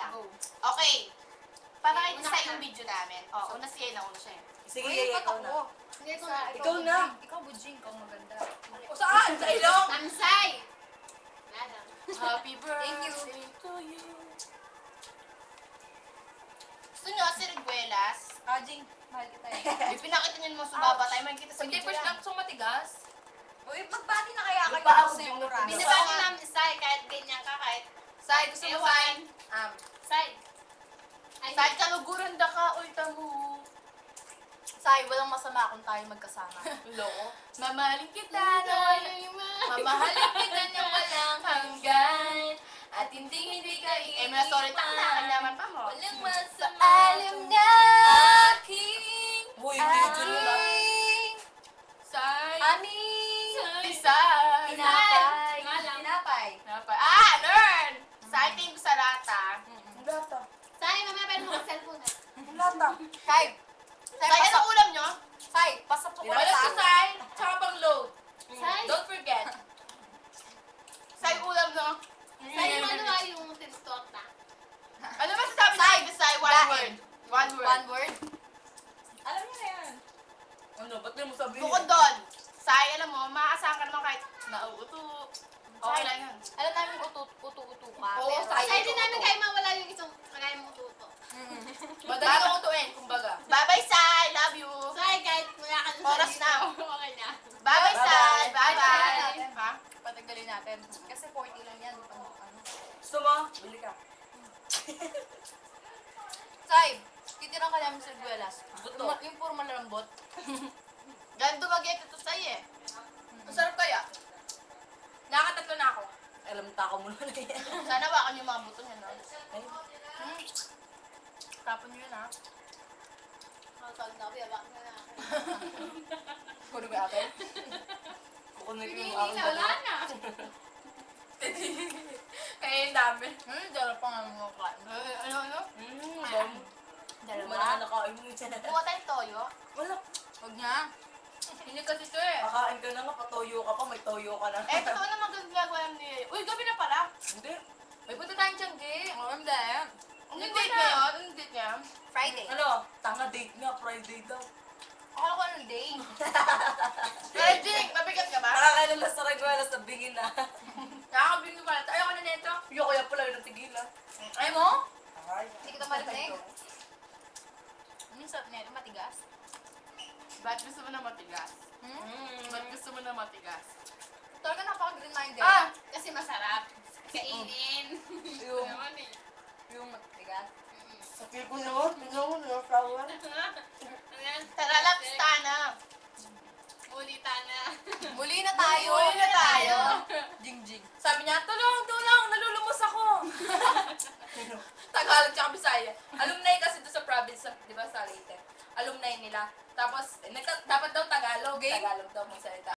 lang. Go. Okay. Para kayo Una sa ka yung na. video namin. Una siya, nauna siya. Sige, Uy, ikaw ba't na. ako? Hindi, ikaw na. Ikaw na. Ikaw, Bujing. Ikaw maganda. O saan? Sa ilong? Samsay! Nada. Happy birthday Thank you. to you. Gusto nyo si Reguelas? Jing, mahal kita eh. Ipinakita nyo naman sumaba tayo. Makikita sa Hindi, video first yan. lang gusto matigas. Uy, magbati na kaya kayo Nagpaabot sa yung yung oras. Binabati namin Sai, kahit ganyan ka, kahit Sai, gusto mo Sai? Sai. Sai, kaluguran da ka, ulta mo. Sai, walang masama kung tayo magkasama. Loko. Mamahalin kita na walang Mamahalin kita ng walang hanggan. At hindi ka Eh, mga sorry pa, nakanyaman pa mo. Walang masama kung aking Uy, video nyo na. Sai. Aning Sai. tinapay. Tinapay. Learn! Sai, tingin ko sa lata. Ang lata. Sai, mamaya pwede mo cellphone eh. Ang lata. Sai, Sai, anong ulam nyo? Sai, pasok po Wala sa si Sai. Tsaka pang load. Sai. Don't forget. Sai, ulam no? Sai, yung ano nga yung tinstorta. Ano ba sasabi sa Sai? Sai, one Lain. word. One word. One word? Alam niyo na yan. Ano, ba't di mo sabihin? Bukod doon, Sai, alam mo, maaasahan ka naman kahit nauuto. Okay lang yun. Alam namin utu-utu ka. Oo, pero- Sai, Sai, hindi namin kayo mawala yung isang kagaya mong utu-utu. Madali na utuin, kumbaga. Bye-bye, Sai. Love you. Sai, kahit wala ka na Oras na. Okay na. Bye-bye, Sai. Bye-bye. Bye-bye. Ha? Patanggalin natin. Kasi 40 lang yan. Ano? Gusto mo? Bili ka. Sai, titirang ka namin sa Buelas. Buto. Yung puro malalambot. Ganito mag-get ito sa'yo eh. Ang sarap kaya. Nakatatlo na ako. Alam, tako mo na yan. Sana wakan yung mga buto niya, no? Ay, Tapon nyo yun, ha? Nakatawag na ako, yabak na na ako. kunin mo yung akin. Kukunin ko yung akin. Wala na. Kaya yung dami. Dala pa nga mga kain. Ano? Dami. Dalawa. Mga nakain mo dyan. Buka tayong toyo. Wala. Huwag na. Hindi kasi ito eh. Kakain ka na nga, patoyo ka pa, may toyo ka na. Eh, totoo naman ganun gagawa ni... Uy, gabi na pala. Hindi. May punta tayong Tiangge. Ang dahil. Anong date niya yun? Anong date niya? Friday. Ano? Tanga date nga, Friday daw. Akala ko anong day. Pero Jake, mabigat ka ba? Nakakailan sa Reguelas na bingin na. Nakakabing ko pala. Ayaw ko na nito. Yung kaya pala yung natigil ah. Ayaw mo? Ay. Hindi kita marinig. Ang sarap na ito, matigas. Ba't gusto mo na matigas? Hmm? Ba't gusto mo na matigas? Talaga napaka-green minded. Kasi masarap. Kainin. Yung, Yung matigas. sakil ko naman, tingnan mo na, flower. Tara, lapsta na. Muli na tayo. Muli na tayo. Jing-jing. Sabi niya, tulong, nalulumos ako. Tagalog tsaka Bisaya. Alumni kasi doon sa province, di ba, sa Leyte. Alumni nila. Tapos, dapat daw Tagalog. Game? Tagalog daw magsalita.